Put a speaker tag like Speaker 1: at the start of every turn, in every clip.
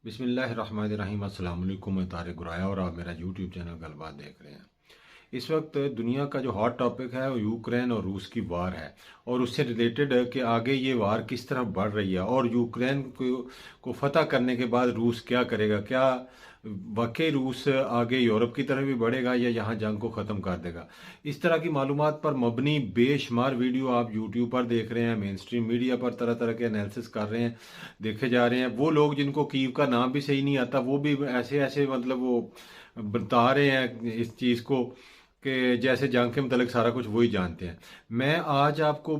Speaker 1: बिस्मिल्लाहिर्रहमानिर्रहीम। अस्सलाम वालेकुम। मैं तारिक गुराया और आप मेरा यूट्यूब चैनल गलबात देख रहे हैं। इस वक्त दुनिया का जो हॉट टॉपिक है वो यूक्रेन और रूस की वार है, और उससे रिलेटेड है कि आगे ये वार किस तरह बढ़ रही है और यूक्रेन को फतह करने के बाद रूस क्या करेगा। क्या वाकई रूस आगे यूरोप की तरफ भी बढ़ेगा या यहाँ जंग को ख़त्म कर देगा। इस तरह की मालूमात पर मबनी बेशुमार वीडियो आप यूट्यूब पर देख रहे हैं, मेन स्ट्रीम मीडिया पर तरह तरह के एनालिसिस कर रहे हैं, देखे जा रहे हैं। वो लोग जिनको कीव का नाम भी सही नहीं आता वो भी ऐसे ऐसे मतलब वो बता रहे हैं इस चीज़ को कि जैसे जंग के मतलब सारा कुछ वही जानते हैं। मैं आज आपको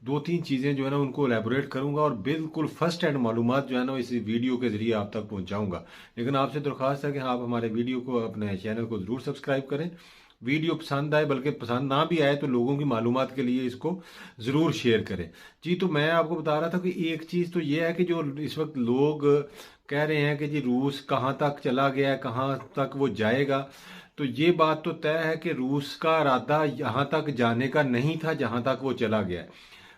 Speaker 1: दो तीन चीज़ें जो है ना उनको एलेबोरेट करूंगा और बिल्कुल फर्स्ट हैंड मालूमात जो है ना इस वीडियो के ज़रिए आप तक पहुंचाऊंगा। लेकिन आपसे दरख्वास्त है कि आप हमारे वीडियो को, अपने चैनल को ज़रूर सब्सक्राइब करें। वीडियो पसंद आए, बल्कि पसंद ना भी आए तो लोगों की मालूमात के लिए इसको ज़रूर शेयर करें। जी, तो मैं आपको बता रहा था कि एक चीज़ तो ये है कि जो इस वक्त लोग कह रहे हैं कि जी रूस कहाँ तक चला गया है, कहाँ तक वो जाएगा, तो ये बात तो तय है कि रूस का इरादा यहाँ तक जाने का नहीं था जहाँ तक वो चला गया है।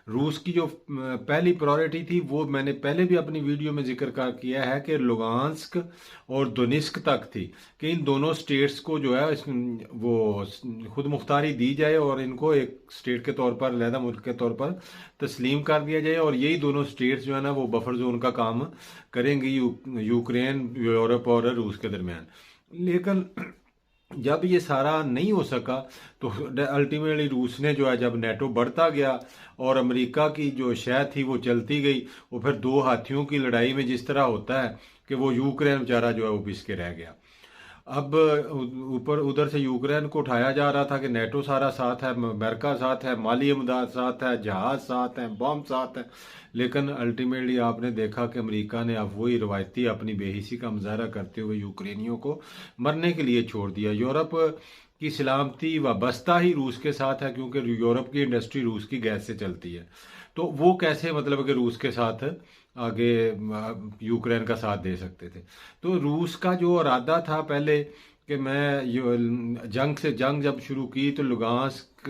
Speaker 1: रूस की जो पहली प्रायोरिटी थी वो मैंने पहले भी अपनी वीडियो में जिक्र कर किया है कि लुगांस्क और दोनेस्क तक थी, कि इन दोनों स्टेट्स को जो है वो खुद मुख्तारी दी जाए और इनको एक स्टेट के तौर पर, अलहदा मुल्क के तौर पर तस्लीम कर दिया जाए, और यही दोनों स्टेट्स जो है ना वो बफर जोन का काम करेंगी यूक्रेन, यूरोप और रूस के दरमियान। लेकिन जब ये सारा नहीं हो सका तो अल्टीमेटली रूस ने जो है, जब नेटो बढ़ता गया और अमेरिका की जो शह थी वो चलती गई, वो फिर दो हाथियों की लड़ाई में जिस तरह होता है कि वो यूक्रेन बेचारा जो है वो पिस के रह गया। अब ऊपर उधर से यूक्रेन को उठाया जा रहा था कि नेटो सारा साथ है, अमेरिका साथ है, माली इमदाद साथ है, जहाज साथ है, बम साथ है। लेकिन अल्टीमेटली आपने देखा कि अमेरिका ने अब वही रवायती अपनी बेहिसी का मुजाहरा करते हुए यूक्रेनियों को मरने के लिए छोड़ दिया। यूरोप की सलामती वाबस्ता ही रूस के साथ है, क्योंकि यूरोप की इंडस्ट्री रूस की गैस से चलती है। तो वो कैसे मतलब कि रूस के साथ आगे यूक्रेन का साथ दे सकते थे। तो रूस का जो इरादा था पहले कि मैं जंग जब शुरू की तो लुगांस्क,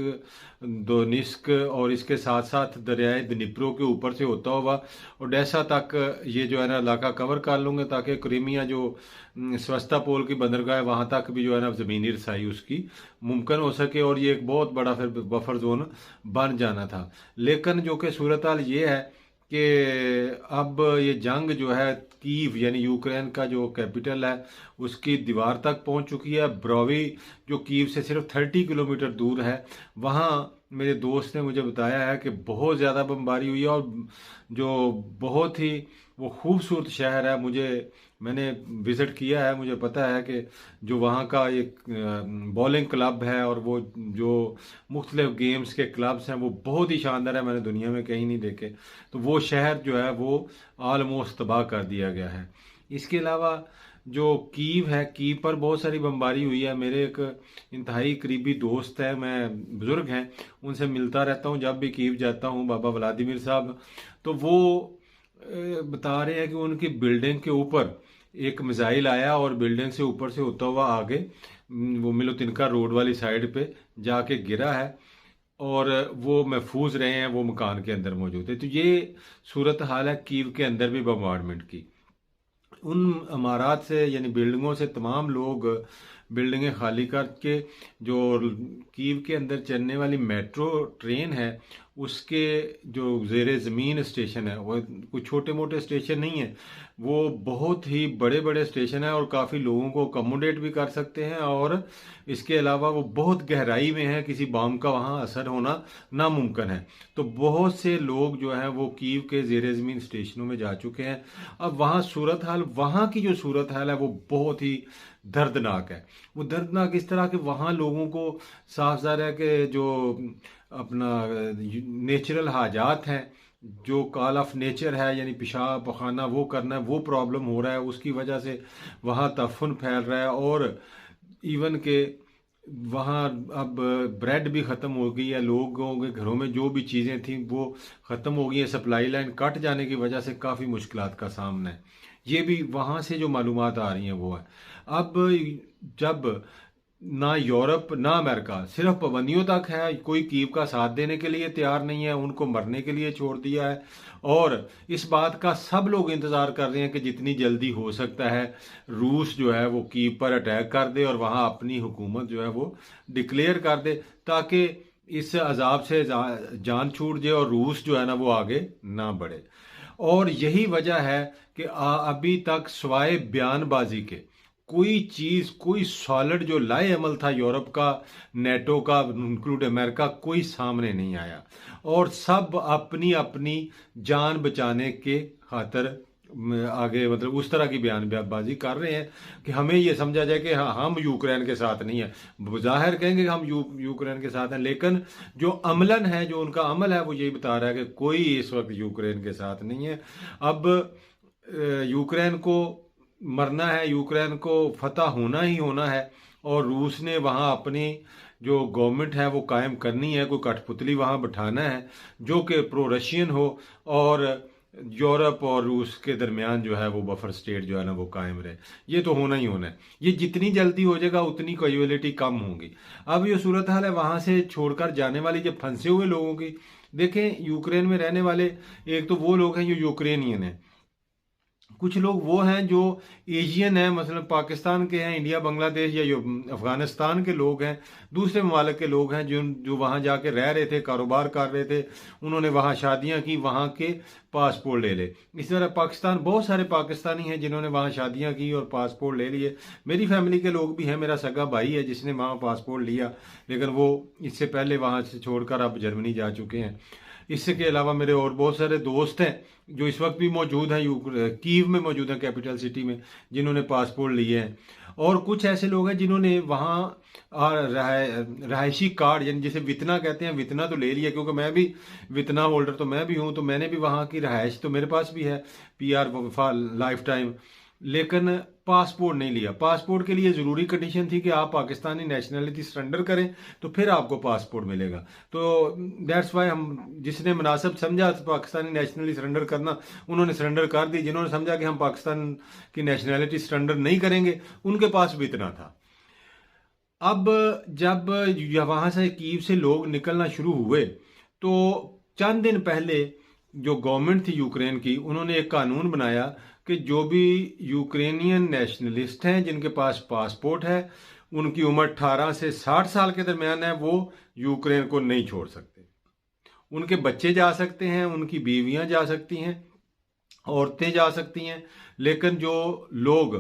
Speaker 1: दोनिस्क और इसके साथ साथ दरियाए दनिप्रो के ऊपर से होता हुआ ओडेसा तक ये जो है ना इलाका कवर कर लूँगा, ताकि क्रीमिया जो सेवास्तोपोल की बंदरगाह है वहाँ तक भी जो है ना ज़मीनी रसाई उसकी मुमकिन हो सके, और ये एक बहुत बड़ा फिर बफर जोन बन जाना था। लेकिन जो कि सूरत हाल ये है कि अब ये जंग जो है कीव यानी यूक्रेन का जो कैपिटल है उसकी दीवार तक पहुंच चुकी है। ब्रोवी जो कीव से सिर्फ 30 किलोमीटर दूर है, वहाँ मेरे दोस्त ने मुझे बताया है कि बहुत ज़्यादा बमबारी हुई है, और जो बहुत ही वो खूबसूरत शहर है। मैंने विज़िट किया है, मुझे पता है कि जो वहाँ का एक बॉलिंग क्लब है और वो जो मुख्तलिफ गेम्स के क्लब्स हैं वो बहुत ही शानदार है, मैंने दुनिया में कहीं नहीं देखे। तो वो शहर जो है वो आलमोस्ट तबाह कर दिया गया है। इसके अलावा जो कीव है, कीव पर बहुत सारी बमबारी हुई है। मेरे एक इंतहाई करीबी दोस्त है, मैं बुज़ुर्ग हैं, उनसे मिलता रहता हूँ जब भी कीव जाता हूँ, बाबा व्लादिमीर साहब। तो वो बता रहे हैं कि उनकी बिल्डिंग के ऊपर एक मिसाइल आया और बिल्डिंग से ऊपर से होता हुआ आगे वो मिलो तिनका रोड वाली साइड पे जाके गिरा है, और वो महफूज रहे हैं, वो मकान के अंदर मौजूद है। तो ये सूरत हाल है कीव के अंदर भी बम्बार्डमेंट की। उन इमारात से यानी बिल्डिंगों से तमाम लोग बिल्डिंगें खाली करके, जो कीव के अंदर चलने वाली मेट्रो ट्रेन है उसके जो ज़ेरे ज़मीन स्टेशन है, वो कुछ छोटे मोटे स्टेशन नहीं है, वो बहुत ही बड़े बड़े स्टेशन है और काफ़ी लोगों को अकोमोडेट भी कर सकते हैं। और इसके अलावा वो बहुत गहराई में है, किसी बम का वहाँ असर होना नामुमकिन है। तो बहुत से लोग जो हैं वो कीव के ज़ेरे ज़मीन स्टेशनों में जा चुके हैं। अब वहाँ की जो सूरत हाल है वो बहुत ही दर्दनाक है। वो दर्दनाक इस तरह के वहाँ लोगों को साफ ज़ाहिर है कि जो अपना नेचुरल हाजात हैं, जो कॉल ऑफ नेचर है यानी पेशाब पखाना वो करना है, वो प्रॉब्लम हो रहा है, उसकी वजह से वहाँ तफन फैल रहा है। और इवन के वहाँ अब ब्रेड भी ख़त्म हो गई है, लोगों के घरों में जो भी चीज़ें थी वो ख़त्म हो गई है। सप्लाई लाइन कट जाने की वजह से काफ़ी मुश्किलात का सामना है। ये भी वहाँ से जो मालूमात आ रही हैं वो है। अब जब ना यूरोप ना अमेरिका, सिर्फ पाबंदियों तक है। कोई कीव का साथ देने के लिए तैयार नहीं है, उनको मरने के लिए छोड़ दिया है। और इस बात का सब लोग इंतज़ार कर रहे हैं कि जितनी जल्दी हो सकता है रूस जो है वो कीव पर अटैक कर दे और वहाँ अपनी हुकूमत जो है वो डिक्लेयर कर दे, ताकि इस अजाब से जान छूट जाए और रूस जो है ना वो आगे ना बढ़े। और यही वजह है कि अभी तक स्वाय बयानबाजी के कोई चीज, कोई सॉलिड जो लाए अमल था यूरोप का, नेटो का, इंक्लूड अमेरिका, कोई सामने नहीं आया। और सब अपनी अपनी जान बचाने के खातिर आगे मतलब उस तरह की बयानबाजी कर रहे हैं कि हमें ये समझा जाए कि हाँ हम यूक्रेन के साथ नहीं है। जाहिर कहेंगे कि हम यूक्रेन के साथ हैं, लेकिन जो अमलन है, जो उनका अमल है वो यही बता रहा है कि कोई इस वक्त यूक्रेन के साथ नहीं है। अब यूक्रेन को मरना है, यूक्रेन को फतह होना ही होना है। और रूस ने वहाँ अपनी जो गवर्नमेंट है वो कायम करनी है, कोई कठपुतली वहाँ बिठाना है जो कि प्रो रशियन हो, और यूरोप और रूस के दरमियान जो है वो बफर स्टेट जो है ना वो कायम रहे। ये तो होना ही होना है। ये जितनी जल्दी हो जाएगा उतनी कैजुअलिटी कम होगी। अब ये सूरत हाल है वहाँ से छोड़कर जाने वाली जब फंसे हुए लोगों की। देखें, यूक्रेन में रहने वाले एक तो वो लोग हैं जो यूक्रेनियन हैं, कुछ लोग वो हैं जो एशियन हैं, मतलब पाकिस्तान के हैं, इंडिया, बांग्लादेश या अफगानिस्तान के लोग हैं, दूसरे ममालिक के लोग हैं जो जो वहाँ जाके रह रहे थे, कारोबार कर रहे थे, उन्होंने वहाँ शादियाँ की, वहाँ के पासपोर्ट ले ले। इस तरह पाकिस्तान, बहुत सारे पाकिस्तानी हैं जिन्होंने वहाँ शादियाँ की और पासपोर्ट ले लिए। मेरी फैमिली के लोग भी हैं, मेरा सगा भाई है जिसने वहाँ पासपोर्ट लिया, लेकिन वो इससे पहले वहाँ से छोड़कर अब जर्मनी जा चुके हैं। इसके अलावा मेरे और बहुत सारे दोस्त हैं जो इस वक्त भी मौजूद हैं, कीव में मौजूद हैं, कैपिटल सिटी में, जिन्होंने पासपोर्ट लिए हैं। और कुछ ऐसे लोग हैं जिन्होंने वहाँ रहायशी कार्ड, यानी जिसे वितना कहते हैं, वितना तो ले लिया, क्योंकि मैं भी वितना होल्डर तो मैं भी हूँ, तो मैंने भी वहाँ की रहायश तो मेरे पास भी है, PR लाइफ टाइम, लेकिन पासपोर्ट नहीं लिया। पासपोर्ट के लिए ज़रूरी कंडीशन थी कि आप पाकिस्तानी नेशनलिटी सरेंडर करें तो फिर आपको पासपोर्ट मिलेगा। तो दैट्स वाई हम, जिसने मुनासिब समझा पाकिस्तानी नेशनलिटी सरेंडर करना, उन्होंने सरेंडर कर दी। जिन्होंने समझा कि हम पाकिस्तान की नेशनलिटी सरेंडर नहीं करेंगे, उनके पास भी इतना था। अब जब वहाँ से कीव से लोग निकलना शुरू हुए तो चंद दिन पहले जो गवर्नमेंट थी यूक्रेन की, उन्होंने एक कानून बनाया कि जो भी यूक्रेनियन नेशनलिस्ट हैं जिनके पास पासपोर्ट है, उनकी उम्र 18 से 60 साल के दरमियान है, वो यूक्रेन को नहीं छोड़ सकते। उनके बच्चे जा सकते हैं, उनकी बीवियां जा सकती हैं, औरतें जा सकती हैं, लेकिन जो लोग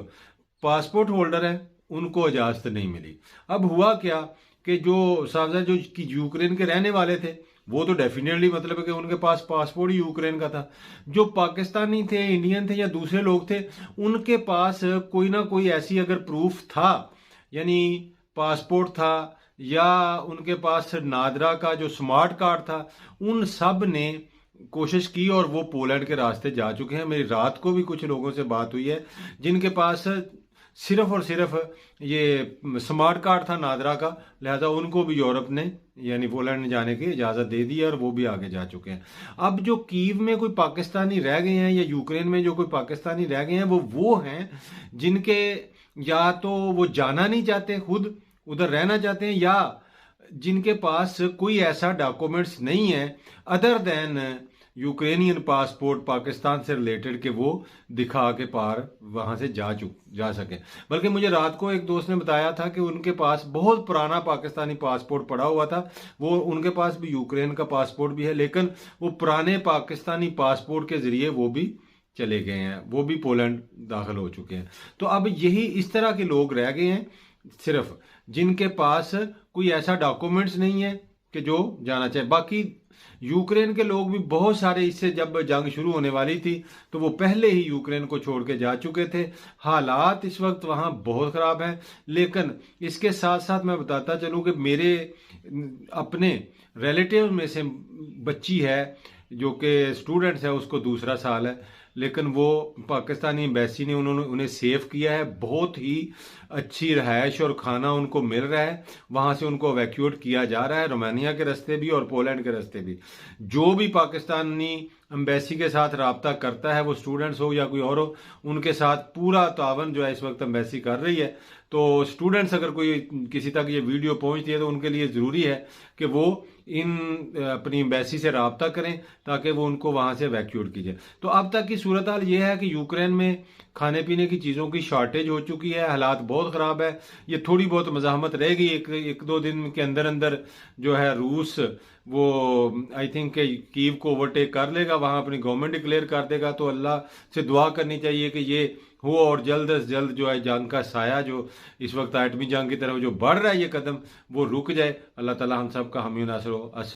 Speaker 1: पासपोर्ट होल्डर हैं उनको इजाज़त नहीं मिली। अब हुआ क्या कि जो साहब जो यूक्रेन के रहने वाले थे वो तो डेफिनेटली मतलब है कि उनके पास पासपोर्ट ही यूक्रेन का था। जो पाकिस्तानी थे, इंडियन थे या दूसरे लोग थे, उनके पास कोई ना कोई ऐसी अगर प्रूफ था, यानी पासपोर्ट था या उनके पास नादरा का जो स्मार्ट कार्ड था, उन सब ने कोशिश की और वो पोलैंड के रास्ते जा चुके हैं। मेरी रात को भी कुछ लोगों से बात हुई है जिनके पास सिर्फ और सिर्फ ये स्मार्ट कार्ड था नादरा का, लिहाजा उनको भी यूरोप ने यानी पोलैंड ने जाने की इजाज़त दे दी है और वो भी आगे जा चुके हैं। अब जो कीव में कोई पाकिस्तानी रह गए हैं या यूक्रेन में जो कोई पाकिस्तानी रह गए हैं, वो हैं जिनके या तो वो जाना नहीं चाहते, खुद उधर रहना चाहते हैं, या जिनके पास कोई ऐसा डॉक्यूमेंट्स नहीं है other than Ukrainian passport Pakistan से रिलेटेड के वो दिखा के पार वहाँ से जा सके। बल्कि मुझे रात को एक दोस्त ने बताया था कि उनके पास बहुत पुराना पाकिस्तानी पासपोर्ट पड़ा हुआ था, वो उनके पास भी यूक्रेन का पासपोर्ट भी है, लेकिन वो पुराने पाकिस्तानी पासपोर्ट के ज़रिए वो भी चले गए हैं, वो भी पोलैंड दाखिल हो चुके हैं। तो अब यही इस तरह के लोग रह गए हैं सिर्फ जिनके पास कोई ऐसा डॉक्यूमेंट्स नहीं है कि जो जाना चाहे। बाकी यूक्रेन के लोग भी बहुत सारे, इससे जब जंग शुरू होने वाली थी तो वो पहले ही यूक्रेन को छोड़ के जा चुके थे। हालात इस वक्त वहाँ बहुत ख़राब हैं, लेकिन इसके साथ साथ मैं बताता चलूँ कि मेरे अपने रिलेटिव में से बच्ची है जो कि स्टूडेंट्स है, उसको दूसरा साल है, लेकिन वो पाकिस्तानी एम्बेसी ने उन्हें सेव किया है। बहुत ही अच्छी रहायश और खाना उनको मिल रहा है, वहाँ से उनको एवैक्यूएट किया जा रहा है, रोमानिया के रास्ते भी और पोलैंड के रास्ते भी। जो भी पाकिस्तानी एम्बेसी के साथ रब्ता करता है, वो स्टूडेंट्स हो या कोई और हो, उनके साथ पूरा तावन जो है इस वक्त एम्बेसी कर रही है। तो स्टूडेंट्स अगर कोई किसी तक ये वीडियो पहुंचती है तो उनके लिए ज़रूरी है कि वो इन अपनी एम्बेसी से रब्ता करें ताकि वो उनको वहाँ से वैक्यूट कीजिए। तो अब तक की सूरत हाल ये है कि यूक्रेन में खाने पीने की चीज़ों की शॉर्टेज हो चुकी है, हालात बहुत ख़राब है। ये थोड़ी बहुत मज़ाहमत रहेगी, एक दो दिन के अंदर अंदर जो है रूस वो आई थिंक कीव को ओवरटेक कर लेगा, वहाँ अपनी गवर्नमेंट डिक्लेयर कर देगा। तो अल्लाह से दुआ करनी चाहिए कि ये हो और जल्द से जल्द जो है जंग का साया जो इस वक्त एटमी जंग की तरफ जो बढ़ रहा है ये कदम, वो रुक जाए। अल्लाह ताला हम सब का हामी नासर हो।